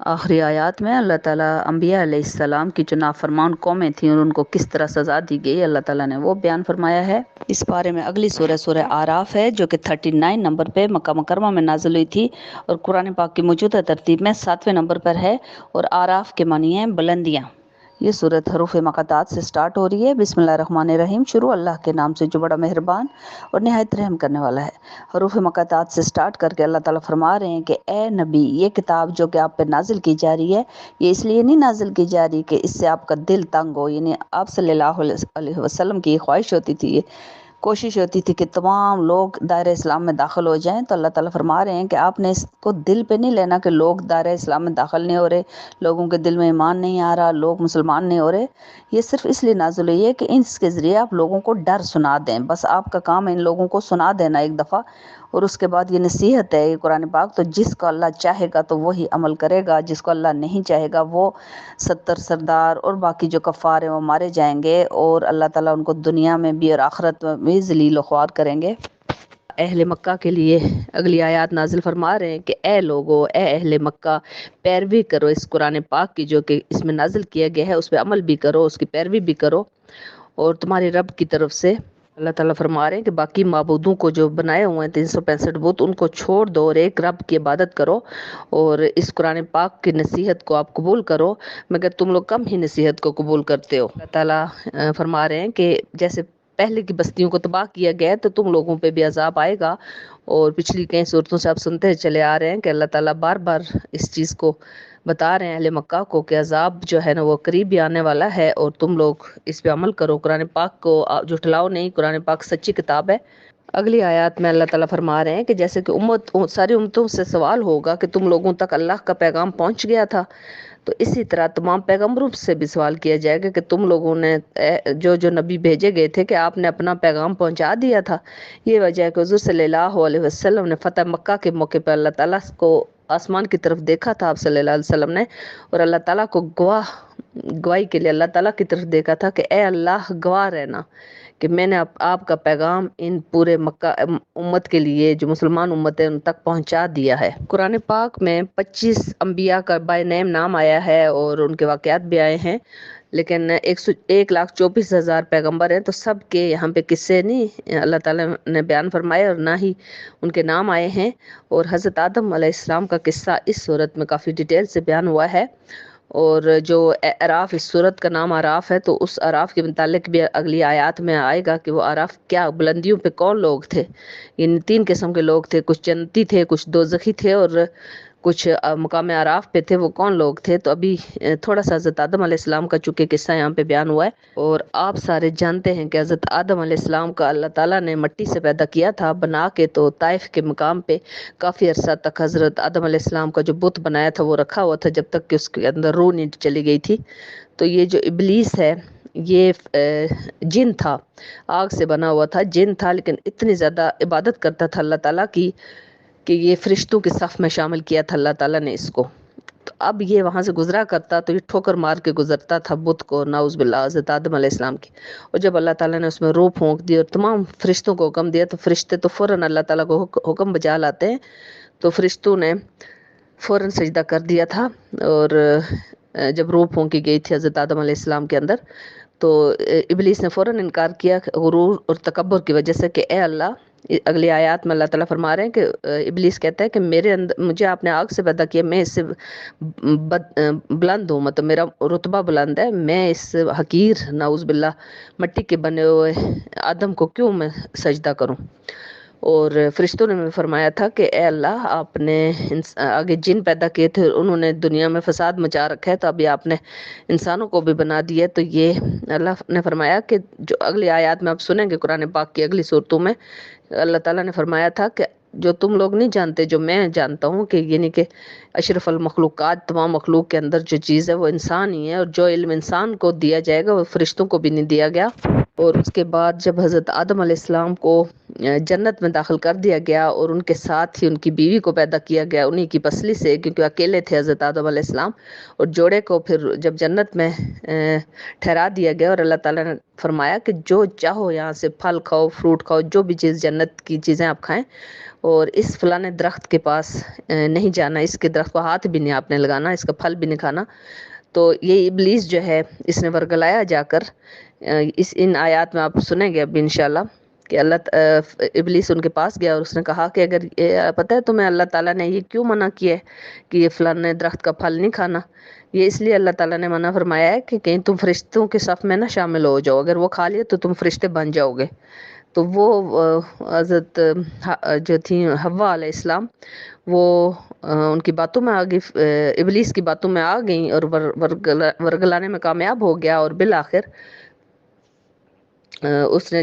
آخری آیات میں اللہ تعالیٰ انبیاء علیہ السلام کی جو نافرمان قومیں تھیں اور ان کو کس طرح سزا دی گئی اللہ تعالیٰ نے وہ بیان فرمایا ہے۔ اس بارے میں اگلی سورہ آراف ہے جو کہ 39 نمبر پہ مکہ مکرمہ میں نازل ہوئی تھی اور قرآن پاک کی موجودہ ترتیب میں 7ویں نمبر پر ہے، اور آراف کے معنی ہیں بلندیاں۔ یہ صورت حروف مقطعات سے سٹارٹ ہو رہی ہے۔ بسم اللہ الرحمن الرحیم، شروع اللہ کے نام سے جو بڑا مہربان اور نہایت رحم کرنے والا ہے۔ حروف مقطعات سے سٹارٹ کر کے اللہ تعالیٰ فرما رہے ہیں کہ اے نبی، یہ کتاب جو کہ آپ پہ نازل کی جا رہی ہے، یہ اس لیے نہیں نازل کی جا رہی کہ اس سے آپ کا دل تنگ ہو، یعنی آپ صلی اللہ علیہ وسلم کی خواہش ہوتی تھی، یہ کوشش ہوتی تھی کہ تمام لوگ دائرہ اسلام میں داخل ہو جائیں، تو اللہ تعالیٰ فرما رہے ہیں کہ آپ نے اس کو دل پہ نہیں لینا کہ لوگ دائرہ اسلام میں داخل نہیں ہو رہے، لوگوں کے دل میں ایمان نہیں آ رہا، لوگ مسلمان نہیں ہو رہے۔ یہ صرف اس لیے نازل ہوئی ہے کہ اس کے ذریعے آپ لوگوں کو ڈر سنا دیں، بس آپ کا کام ہے ان لوگوں کو سنا دینا ایک دفعہ، اور اس کے بعد یہ نصیحت ہے یہ قرآن پاک، تو جس کو اللہ چاہے گا تو وہی عمل کرے گا، جس کو اللہ نہیں چاہے گا وہ 70 سردار اور باقی جو کفار ہیں وہ مارے جائیں گے، اور اللہ تعالیٰ ان کو دنیا میں بھی اور آخرت میں بھی ذلیل و خوار کریں گے۔ اہل مکہ کے لیے اگلی آیات نازل فرما رہے ہیں کہ اے لوگو، اے اہل مکہ، پیروی کرو اس قرآن پاک کی جو کہ اس میں نازل کیا گیا ہے، اس پہ عمل بھی کرو، اس کی پیروی بھی کرو، اور تمہارے رب کی طرف سے اللہ تعالیٰ فرما رہے ہیں کہ باقی معبودوں کو جو بنائے ہوئے ہیں 365 بت، ان کو چھوڑ دو اور ایک رب کی عبادت کرو، اور اس قرآن پاک کی نصیحت کو آپ قبول کرو، مگر تم لوگ کم ہی نصیحت کو قبول کرتے ہو۔ اللہ تعالیٰ فرما رہے ہیں کہ جیسے پہلے کی بستیوں کو تباہ کیا گیا تو تم لوگوں پہ بھی عذاب آئے گا، اور پچھلی کئی صورتوں سے آپ سنتے چلے آ رہے ہیں کہ اللہ تعالیٰ بار بار اس چیز کو بتا رہے ہیں اہل مکہ کو کہ عذاب جو ہے نا وہ قریب ہی آنے والا ہے، اور تم لوگ اس پہ عمل کرو، قرآن پاک کو جھٹلاؤ نہیں، قرآن پاک سچی کتاب ہے۔ اگلی آیات میں اللہ تعالیٰ فرما رہے ہیں کہ جیسے کہ ساری امتوں سے سوال ہوگا کہ تم لوگوں تک اللہ کا پیغام پہنچ گیا تھا، تو اسی طرح تمام پیغمبروں سے بھی سوال کیا جائے گا کہ تم لوگوں نے جو نبی بھیجے گئے تھے کہ آپ نے اپنا پیغام پہنچا دیا تھا۔ یہ وجہ ہے کہ حضور صلی اللہ علیہ وسلم نے فتح مکہ کے موقع پہ اللہ تعالیٰ کو آسمان کی طرف دیکھا تھا آپ صلی اللہ علیہ وسلم نے، اور اللہ تعالیٰ کو گواہی کے لیے اللہ تعالیٰ کی طرف دیکھا تھا کہ اے اللہ گواہ رہنا کہ میں نے آپ کا پیغام ان پورے مکہ امت کے لیے جو مسلمان امت ہے ان تک پہنچا دیا ہے۔ قرآن پاک میں 25 انبیاء کا بائی نیم نام آیا ہے اور ان کے واقعات بھی آئے ہیں، لیکن 1,24,000 پیغمبر ہیں، تو سب کے یہاں پہ قصے نہیں اللہ تعالیٰ نے بیان فرمائے اور نہ ہی ان کے نام آئے ہیں، اور حضرت آدم علیہ السلام کا قصہ اس صورت میں کافی ڈیٹیل سے بیان ہوا ہے، اور جو اعراف، اس صورت کا نام اعراف ہے، تو اس اعراف کے متعلق بھی اگلی آیات میں آئے گا کہ وہ اعراف کیا بلندیوں پہ کون لوگ تھے۔ ان 3 قسم کے لوگ تھے، کچھ جنتی تھے، کچھ دوزخی تھے، اور کچھ مقام اعراف پہ تھے، وہ کون لوگ تھے۔ تو ابھی تھوڑا سا حضرت آدم علیہ السلام کا چونکہ قصہ یہاں پہ بیان ہوا ہے، اور آپ سارے جانتے ہیں کہ حضرت آدم علیہ السلام کا اللہ تعالیٰ نے مٹی سے پیدا کیا تھا بنا کے، تو طائف کے مقام پہ کافی عرصہ تک حضرت آدم علیہ السلام کا جو بت بنایا تھا وہ رکھا ہوا تھا جب تک کہ اس کے اندر روح نہیں چلی گئی تھی۔ تو یہ جو ابلیس ہے یہ جن تھا، آگ سے بنا ہوا تھا، جن تھا، لیکن اتنی زیادہ عبادت کرتا تھا اللہ تعالیٰ کی کہ یہ فرشتوں کے صف میں شامل کیا تھا اللہ تعالیٰ نے اس کو۔ تو اب یہ وہاں سے گزرا کرتا تو یہ ٹھوکر مار کے گزرتا تھا بت کو، نعوذ باللہ، حضرت آدم علیہ السلام کی، اور جب اللہ تعالیٰ نے اس میں روح پھونک دی اور تمام فرشتوں کو حکم دیا تو فرشتے تو فوراً اللہ تعالیٰ کو حکم بجا لاتے ہیں، تو فرشتوں نے فوراً سجدہ کر دیا تھا، اور جب روح پھونکی گئی تھی حضرت آدم علیہ السلام کے اندر تو ابلیس نے فوراً انکار کیا غرور اور تکبر کی وجہ سے کہ اے اللہ، اگلی آیات میں اللہ تعالیٰ فرما رہے ہیں کہ ابلیس کہتا ہے کہ مجھے آپ نے آگ سے پیدا کیا، میں اس سے بلند ہوں، مطلب میرا رتبہ بلند ہے، میں اس حقیر نعوذ باللہ مٹی کے بنے ہوئے آدم کو کیوں میں سجدہ کروں۔ اور فرشتوں نے فرمایا تھا کہ اے اللہ، آپ نے آگے جن پیدا کیے تھے، انہوں نے دنیا میں فساد مچا رکھا ہے، تو ابھی آپ نے انسانوں کو بھی بنا دیا ہے۔ تو یہ اللہ نے فرمایا کہ جو اگلی آیات میں آپ سنیں گے قرآن پاک کی اگلی صورتوں میں، اللہ تعالیٰ نے فرمایا تھا کہ جو تم لوگ نہیں جانتے جو میں جانتا ہوں، کہ یعنی کہ اشرف المخلوقات، تمام مخلوق کے اندر جو چیز ہے وہ انسان ہی ہے، اور جو علم انسان کو دیا جائے گا وہ فرشتوں کو بھی نہیں دیا گیا، اور اس کے بعد جب حضرت آدم علیہ السلام کو جنت میں داخل کر دیا گیا اور ان کے ساتھ ہی ان کی بیوی کو پیدا کیا گیا انہی کی پسلی سے، کیونکہ اکیلے تھے حضرت آدم علیہ السلام، اور جوڑے کو پھر جب جنت میں ٹھہرا دیا گیا اور اللہ تعالیٰ نے فرمایا کہ جو چاہو یہاں سے پھل کھاؤ، فروٹ کھاؤ، جو بھی چیز جنت کی چیزیں آپ کھائیں، اور اس فلانے درخت کے پاس نہیں جانا، اس کے درخت کو ہاتھ بھی نہیں آپ نے لگانا، اس کا پھل بھی نہیں کھانا۔ تو یہ ابلیس جو ہے اس نے ورگلایا جا کر، ان آیات میں آپ سنیں گے اب انشاءاللہ کہ ابلیس ان کے پاس گیا اور اس نے کہا کہ اگر پتہ ہے تمہیں اللہ تعالیٰ نے یہ کیوں منع کیا ہے کہ یہ فلانے درخت کا پھل نہیں کھانا؟ یہ اس لیے اللہ تعالیٰ نے منع فرمایا ہے کہ کہیں تم فرشتوں کے صف میں نہ شامل ہو جاؤ، اگر وہ کھا لیے تو تم فرشتے بن جاؤ گے۔ تو وہ حضرت جو تھیں حوا علیہ السلام، وہ ان کی باتوں میں ابلیس کی باتوں میں آ گئیں اور ورگلانے میں کامیاب ہو گیا، اور بالآخر انہوں نے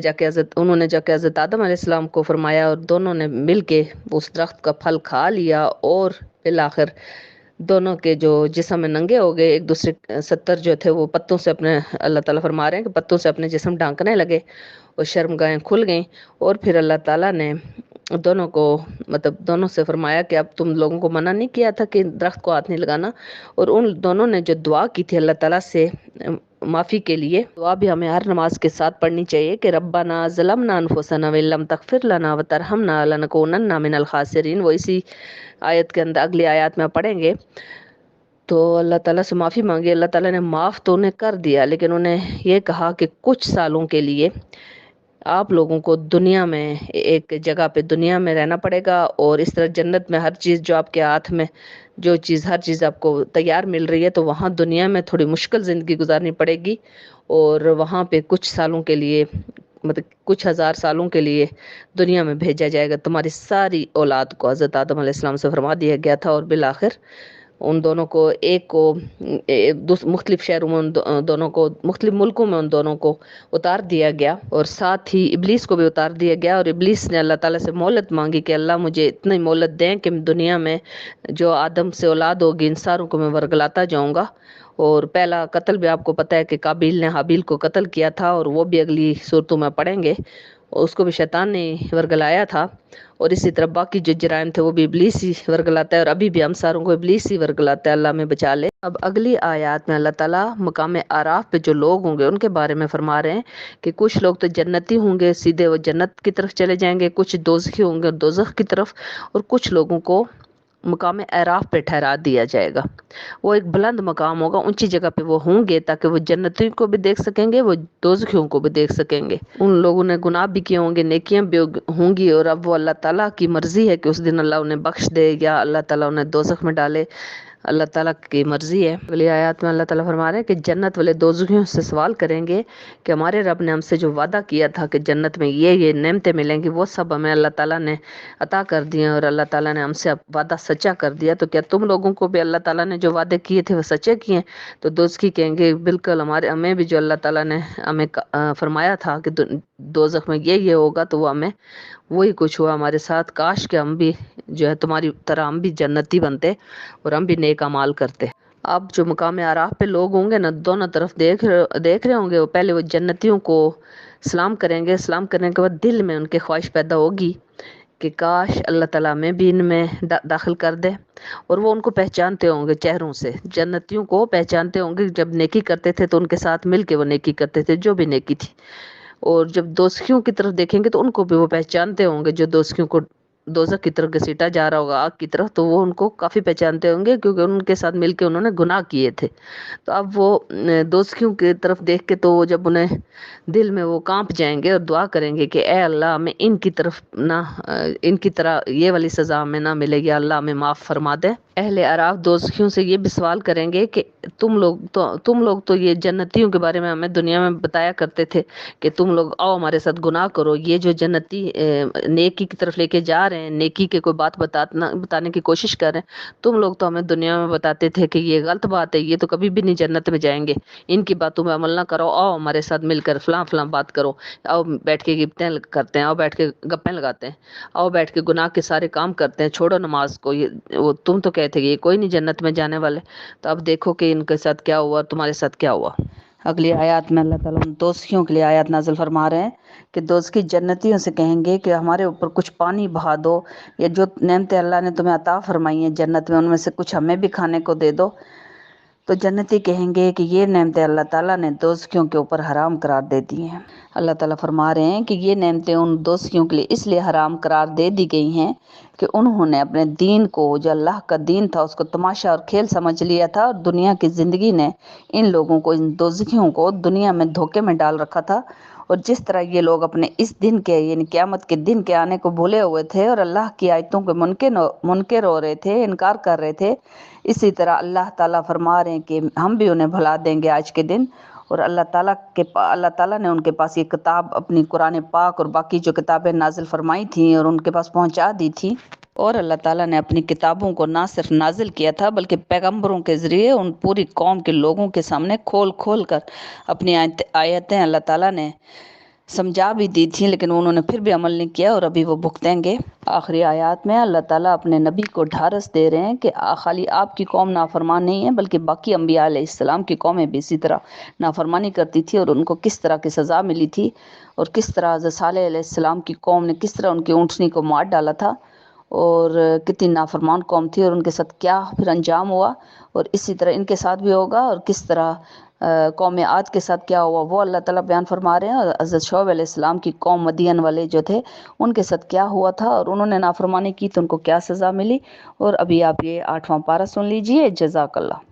جا کے حضرت آدم علیہ السلام کو فرمایا اور دونوں نے مل کے اس درخت کا پھل کھا لیا، اور بالآخر دونوں کے جو جسم میں ننگے ہو گئے، ایک دوسرے 70 جو تھے وہ پتوں سے اپنے، اللہ تعالیٰ فرما رہے ہیں کہ پتوں سے اپنے جسم ڈھانکنے لگے اور شرمگاہیں کھل گئیں، اور پھر اللہ تعالیٰ نے دونوں کو دونوں سے فرمایا کہ اب تم لوگوں کو منع نہیں کیا تھا کہ درخت کو ہاتھ نہیں لگانا، اور ان دونوں نے جو دعا کی تھی اللہ تعالیٰ سے معافی کے لیے، دعا بھی ہمیں ہر نماز کے ساتھ پڑھنی چاہیے کہ ربنا ظلمنا انفسنا وان لم تغفر لنا وترحمنا لنکونن من الخاسرین، وہ اسی آیت کے اندر اگلی آیات میں پڑھیں گے۔ تو اللہ تعالیٰ سے معافی مانگی، اللہ تعالیٰ نے معاف تو انہیں کر دیا، لیکن انہیں یہ کہا کہ کچھ سالوں کے لیے آپ لوگوں کو دنیا میں ایک جگہ پہ دنیا میں رہنا پڑے گا، اور اس طرح جنت میں ہر چیز جو آپ کے ہاتھ میں ہر چیز آپ کو تیار مل رہی ہے، تو وہاں دنیا میں تھوڑی مشکل زندگی گزارنی پڑے گی، اور وہاں پہ کچھ سالوں کے لیے کچھ ہزار سالوں کے لیے دنیا میں بھیجا جائے گا تمہاری ساری اولاد کو، حضرت آدم علیہ السلام سے فرما دیا گیا تھا، اور بالآخر ان دونوں کو مختلف شہروں میں دونوں کو مختلف ملکوں میں ان دونوں کو اتار دیا گیا، اور ساتھ ہی ابلیس کو بھی اتار دیا گیا، اور ابلیس نے اللہ تعالیٰ سے مہلت مانگی کہ اللہ مجھے اتنی مہلت دیں کہ دنیا میں جو آدم سے اولاد ہوگی ان ساروں کو میں ورگلاتا جاؤں گا۔ اور پہلا قتل بھی آپ کو پتہ ہے کہ قابیل نے حابیل کو قتل کیا تھا، اور وہ بھی اگلی صورتوں میں پڑھیں گے، اس کو بھی شیطان نے ورگلایا تھا، اور اسی طرح باقی جو جرائم تھے وہ بھی ابلیس ہی ورگلاتا ہے، اور ابھی بھی ہم ساروں کو ابلیس ہی ورگلاتا ہے، اللہ میں بچا لے۔ اب اگلی آیات میں اللہ تعالیٰ مقام اعراف پہ جو لوگ ہوں گے ان کے بارے میں فرما رہے ہیں کہ کچھ لوگ تو جنتی ہوں گے، سیدھے وہ جنت کی طرف چلے جائیں گے، کچھ دوزخی ہوں گے دوزخ کی طرف، اور کچھ لوگوں کو مقام اعراف پہ ٹھہرا دیا جائے گا۔ وہ ایک بلند مقام ہوگا، اونچی جگہ پہ وہ ہوں گے تاکہ وہ جنتیوں کو بھی دیکھ سکیں گے، وہ دوزخیوں کو بھی دیکھ سکیں گے۔ ان لوگوں نے گناہ بھی کیے ہوں گے، نیکیاں بھی ہوں گی، اور اب وہ اللہ تعالیٰ کی مرضی ہے کہ اس دن اللہ انہیں بخش دے یا اللہ تعالیٰ انہیں دوزخ میں ڈالے، اللہ تعالیٰ کی مرضی ہے۔ اگلی آیات میں اللہ تعالیٰ فرما رہے ہیں کہ جنت والے دوزخیوں سے سوال کریں گے کہ ہمارے رب نے ہم سے جو وعدہ کیا تھا کہ جنت میں یہ نعمتیں ملیں گی، وہ سب ہمیں اللہ تعالیٰ نے عطا کر دی ہیں، اور اللہ تعالیٰ نے ہم سے وعدہ سچا کر دیا، تو کیا تم لوگوں کو بھی اللہ تعالیٰ نے جو وعدے کیے تھے وہ سچے کیے ہیں؟ تو دوزخی کہیں گے بالکل، ہمیں بھی جو اللہ تعالیٰ نے ہمیں فرمایا تھا کہ دوزخ میں یہ ہوگا، تو وہ ہمیں وہی کچھ ہوا ہمارے ساتھ، کاش کہ ہم بھی جو ہے تمہاری طرح ہم بھی جنتی بنتے اور ہم بھی نیک اعمال کرتے۔ اب جو مقام اعراف پہ لوگ ہوں گے نا، دونوں طرف دیکھ رہے ہوں گے، وہ پہلے وہ جنتیوں کو سلام کریں گے، سلام کرنے کے بعد دل میں ان کے خواہش پیدا ہوگی کہ کاش اللہ تعالیٰ میں بھی ان میں داخل کر دے، اور وہ ان کو پہچانتے ہوں گے چہروں سے، جنتیوں کو پہچانتے ہوں گے، جب نیکی کرتے تھے تو ان کے ساتھ مل کے وہ نیکی کرتے تھے جو بھی نیکی تھی، اور جب دوزخیوں کی طرف دیکھیں گے تو ان کو بھی وہ پہچانتے ہوں گے، جو دوزخیوں کو دوزخ کی طرف گھسیٹا جا رہا ہوگا آگ کی طرف، تو وہ ان کو کافی پہچانتے ہوں گے کیونکہ ان کے ساتھ مل کے انہوں نے گناہ کیے تھے۔ تو اب وہ دوزخیوں کی طرف دیکھ کے تو جب انہیں دل میں وہ کانپ جائیں گے اور دعا کریں گے کہ اے اللہ ہمیں ان کی طرف نہ، ان کی طرح یہ والی سزا ہمیں نہ ملے گی، اللہ ہمیں معاف فرما دے۔ اہل اعراف دوزخیوں سے یہ بھی سوال کریں گے کہ تم لوگ تو یہ جنتیوں کے بارے میں ہمیں دنیا میں بتایا کرتے تھے کہ تم لوگ آؤ ہمارے ساتھ گناہ کرو، یہ جو جنتی نیکی کی طرف لے کے جا رہے ہیں، نیکی کے کوئی بات بتانے کی کوشش کر رہے ہیں، تم لوگ تو ہمیں دنیا میں بتاتے تھے کہ یہ غلط بات ہے، یہ تو کبھی بھی نہیں جنت میں جائیں گے، ان کی باتوں میں عمل نہ کرو، آؤ ہمارے ساتھ مل کر فلاں فلاں بات کرو، آؤ بیٹھ کے گفتیں کرتے ہیں، آؤ بیٹھ کے گپیں لگاتے ہیں، آؤ بیٹھ کے گناہ کے سارے کام کرتے ہیں، چھوڑو نماز کو، وہ تم تو کہتے کہ یہ کوئی نہیں جنت میں جانے والے، تو اب دیکھو کہ ان کے ساتھ کیا ہوا، تمہارے ساتھ کیا ہوا۔ اگلی آیات میں اللہ تعالیٰ ان دوزخیوں کے لیے آیات نازل فرما رہے ہیں کہ دوزخی جنتیوں سے کہیں گے کہ ہمارے اوپر کچھ پانی بہا دو، یا جو نعمتیں اللہ نے تمہیں عطا فرمائی ہیں جنت میں ان میں سے کچھ ہمیں بھی کھانے کو دے دو۔ تو جنتی کہیں گے کہ یہ نعمتیں اللہ تعالیٰ نے دوزخیوں کے اوپر حرام قرار دے دی ہیں۔ اللہ تعالیٰ فرما رہے ہیں کہ یہ نعمتیں ان دوزخیوں کے لیے اس لیے حرام قرار دے دی گئی ہیں کہ انہوں نے اپنے دین کو، جو اللہ کا دین تھا، اس کو تماشا اور کھیل سمجھ لیا تھا، اور دنیا کی زندگی نے ان لوگوں کو، ان دوزخیوں کو دنیا میں دھوکے میں ڈال رکھا تھا۔ اور جس طرح یہ لوگ اپنے اس دن کے، یعنی قیامت کے دن کے آنے کو بھولے ہوئے تھے اور اللہ کی آیتوں کے منکر ہو رہے تھے، انکار کر رہے تھے، اسی طرح اللہ تعالیٰ فرما رہے ہیں کہ ہم بھی انہیں بھلا دیں گے آج کے دن۔ اور اللہ تعالیٰ نے ان کے پاس یہ کتاب، اپنی قرآن پاک اور باقی جو کتابیں نازل فرمائی تھیں اور ان کے پاس پہنچا دی تھی، اور اللہ تعالیٰ نے اپنی کتابوں کو نہ صرف نازل کیا تھا بلکہ پیغمبروں کے ذریعے ان پوری قوم کے لوگوں کے سامنے کھول کھول کر اپنی آیتیں اللہ تعالیٰ نے سمجھا بھی دی تھیں، لیکن انہوں نے پھر بھی عمل نہیں کیا اور ابھی وہ بھگتیں گے۔ آخری آیات میں اللہ تعالیٰ اپنے نبی کو ڈھارس دے رہے ہیں کہ خالی آپ کی قوم نافرمان نہیں ہے بلکہ باقی انبیاء علیہ السلام کی قومیں بھی اسی طرح نافرمانی کرتی تھی، اور ان کو کس طرح کی سزا ملی تھی، اور کس طرح حضرت صالح علیہ السلام کی قوم نے کس طرح ان کی اونٹنی کو مار ڈالا تھا، اور کتنی نافرمان قوم تھی اور ان کے ساتھ کیا پھر انجام ہوا، اور اسی طرح ان کے ساتھ بھی ہوگا، اور کس طرح قوم عاد کے ساتھ کیا ہوا وہ اللہ تعالیٰ بیان فرما رہے ہیں، اور حضرت شعیب علیہ السلام کی قوم مدین والے جو تھے ان کے ساتھ کیا ہوا تھا، اور انہوں نے نافرمانی کی تو ان کو کیا سزا ملی۔ اور ابھی آپ یہ 8واں پارہ سن لیجئے۔ جزاک اللہ۔